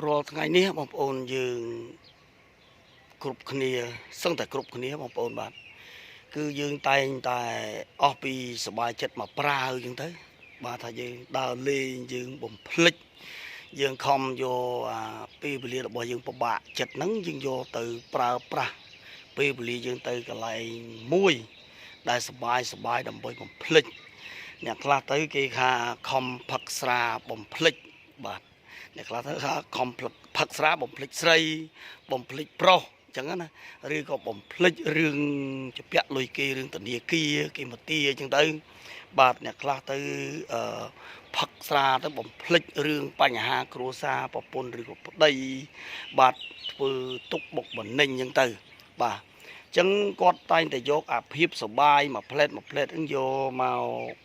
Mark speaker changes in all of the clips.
Speaker 1: រាល់ថ្ងៃនេះបងប្អូនយើងគ្រប់គ្នាសឹងតែគ្រប់គ្នាបងប្អូនបាទគឺយើងតែងតែអស់ពីសบายចិត្តមកប្រើអញ្ចឹងទៅបាទថាយើងដើរលេងយើងបំភ្លេចយើងខំយកពេលវេលារបស់យើងពិបាកចិត្តហ្នឹងយើងយកទៅប្រើប្រាស់ពេលវេលាយើងទៅកន្លែងមួយដែលសบายដើម្បីបំភ្លេចអ្នកខ្លះទៅគេថាខំផឹកស្រាបំភ្លេចបាទអ្នកខ្លះទៅថាខំផឹកស្រាបំភ្លេចស្រីបំភ្លេចប្រុសអញ្ចឹងណាឬក៏បំភ្លេចរឿងជាពាក់លុយគេរឿងធនាគារគេមកទាអញ្ចឹងទៅបាទអ្នកខ្លះទៅផឹកស្រាទៅបំភ្លេចរឿងបញ្ហាគ្រួសារប្រពន្ធឬក៏ប្តីបាទធ្វើទុកបុកម្នេញអញ្ចឹងទៅបាទអញ្ចឹងគាត់តែងតែយកអាភាពសុបាយមួយផ្លែតហ្នឹងយកមក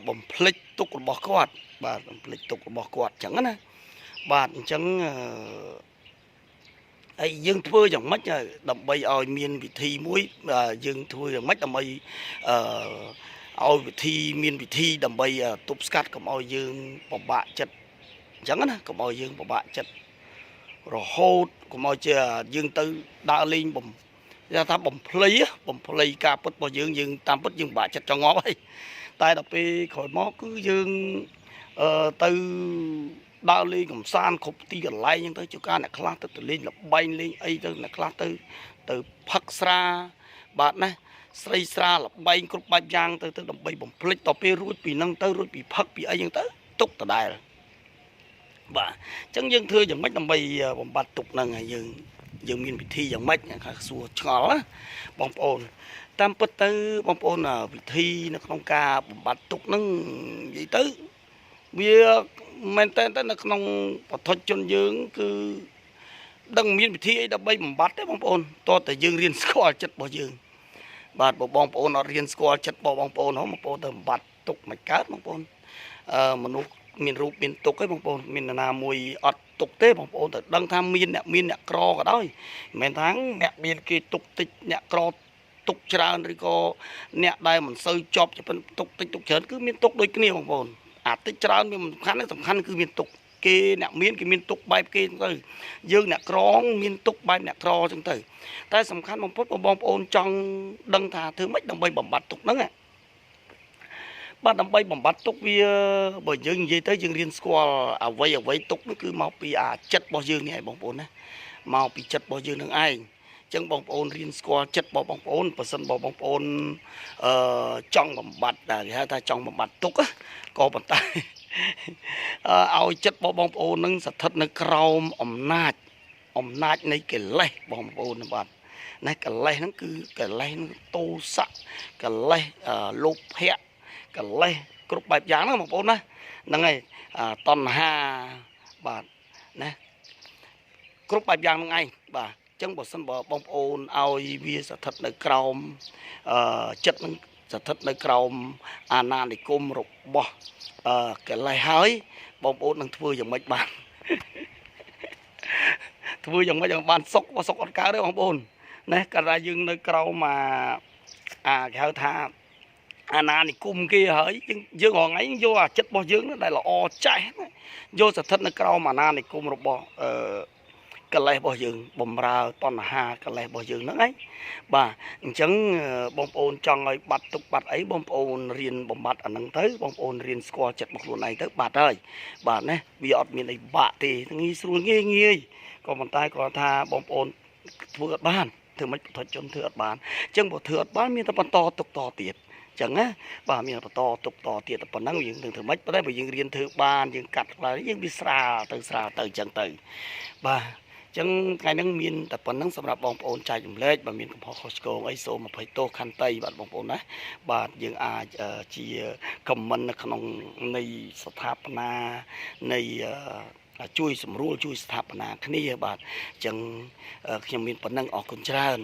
Speaker 1: បំភ្លេចទុករបស់គាត់បាទបំភ្លេចទុករបស់គាត់អញ្ចឹងណាបាទអញ្ចឹងហើយយើងធ្វើយ៉ាងម៉េចដើម្បីឲ្យមានវិធីមួយយើងធ្វើយ៉ាងម៉េចដើម្បីឲ្យវិធីមានវិធីដើម្បីទប់ស្កាត់កុំឲ្យយើងពិបាកចិត្តអញ្ចឹងណាកុំឲ្យយើងពិបាកចិត្តរហូតកុំឲ្យជាយើងទៅដើរលេងថាបំភ្លៃការពិតរបស់យើងតាមពិតយើងពិបាកចិត្តចង់ងាប់ហើយតែដល់ពេលក្រោយមកគឺយើងទៅដើរលេងកំសាន្តគ្រប់ទីកន្លែងអញ្ចឹងទៅជួនកាលអ្នកខ្លះទៅលេងលបែងលេងអីទៅអ្នកខ្លះទៅផឹកស្រាបាទណាស្រីស្រាលបែងគ្រប់បែបយ៉ាងទៅដើម្បីបំភ្លេចដល់ពេលរួចពីហ្នឹងទៅរួចពីផឹកពីអីអញ្ចឹងទៅទុកដដែលបាទអញ្ចឹងយើងធ្វើយ៉ាងម៉េចដើម្បីបំបត្តិទុកហ្នឹងហើយយើងមានវិធីយ៉ាងម៉េចសួរឆ្ងល់ណាបងប្អូនតាមពិតទៅបងប្អូនវិធីនៅក្នុងការបំបត្តិទុកហ្នឹងនិយាយទៅវាមែនតើនៅក្នុងបទជនយើងគឺដឹងមានវិធីអីដើម្បីបំបត្តិទេបងប្អូនតើតែយើងរៀនស្គាល់ចិត្តរបស់យើងបាទបងប្អូនអត់រៀនស្គាល់ចិត្តបងប្អូនទៅបំបត្តិទុកមិនកើតបងប្អូនមនុស្សមានរូបមានទុកឯងបងប្អូនមាននរណាមួយអត់ទុកទេបងប្អូនទៅដឹងថាមានអ្នកក្រក៏ដោយមិនមែនថាអ្នកមានគេទុកតិចអ្នកក្រទុកច្រើនឬក៏អ្នកដែលមិនសូវជាប់ជាទុកតិចទុកច្រើនគឺមានទុកដូចគ្នាបងប្អូនអាតិចច្រើនវាសំខាន់គឺមានទុកគេអ្នកមានគេមានទុកបែបគេទៅយើងអ្នកក្រមានទុកបែបអ្នកក្រអញ្ចឹងទៅតែសំខាន់បំផុតបងប្អូនចង់ដឹងថាធ្វើម៉េចដើម្បីបំបត្តិទុកហ្នឹងបាទដើម្បីបំបត្តិទុកវាបើយើងនិយាយទៅយើងរៀនស្គាល់អ្វីទុកនោះគឺមកពីអាចិត្តរបស់យើងនេះឯងបងប្អូនណាមកពីចិត្តរបស់យើងនឹងឯងចឹងបងប្អូនរៀនស្គាល់ចិត្តរបស់បងប្អូនបើសិនបងប្អូនចង់បំបត្តិគេហៅថាចង់បំបត្តិទុកក៏ប៉ុន្តែឲ្យចិត្តរបស់បងប្អូននឹងស្ថិតនៅក្រោមអំណាចនៃកិលេសបងប្អូនបាទណាកិលេសហ្នឹងគឺកិលេសហ្នឹងទោសៈកិលេសលោភៈកិលេសគ្រប់បែបយ៉ាងហ្នឹងបងប្អូនណាហ្នឹងហើយតណ្ហាបាទណាគ្រប់បែបយ៉ាងហ្នឹងឯងបាទចឹងបើសិនបើបងប្អូនឲ្យវាស្ថិតនៅក្រោមចិត្តនឹងស្ថិតនៅក្រោមអាណានិគមរបស់កិលេសហើយបងប្អូននឹងធ្វើយ៉ាងម៉េចបានធ្វើយ៉ាងម៉េចឲ្យបានសុខអត់កើតទេបងប្អូនណាកាលណាយើងនៅក្រោមគេហៅថាអាណានិគមគេហើយយើងរងថ្ងៃយកអាចិត្តរបស់យើងដែលល្អចេះយកស្ថិតនៅក្រោមអាណានិគមរបស់កិលេសរបស់យើងបំរើតណ្ហាកិលេសរបស់យើងហ្នឹងឯងបាទអញ្ចឹងបងប្អូនចង់ឲ្យបាត់ទុកបាត់អីបងប្អូនរៀនបំបត្តិអាហ្នឹងទៅបងប្អូនរៀនស្គាល់ចិត្តរបស់ខ្លួនឯងទៅបាត់ហើយបាទណាវាអត់មានអីបាក់ទេងាយស្រួលងាយក៏ប៉ុន្តែគាត់ថាបងប្អូនធ្វើអត់បានធ្វើមិនប្រតិជនធ្វើអត់បានអញ្ចឹងបើធ្វើអត់បានមានតែបន្តទុកតទៀតចឹងណាបាទមានបន្តទុកតទៀតតែប៉ុណ្ណឹងយើងនឹងធ្វើម៉េចប៉ុន្តែបើយើងរៀនធ្វើបានយើងកាត់ខ្លះយើងវាស្រាលទៅអញ្ចឹងទៅបាទចឹងថ្ងៃហ្នឹងមានតែប៉ុណ្្នឹងសម្រាប់បងប្អូនចែករំលែកបើមានកំហុសខុសឆ្គងអីសូមអភ័យទោសខន្តីបាទបងប្អូនណាបាទយើងអាចជាខមមិននៅក្នុងនៃស្ថាបនានៃជួយសម្រួលជួយស្ថាបនាគ្នាបាទចឹងខ្ញុំមានប៉ុណ្្នឹងអរគុណច្រើន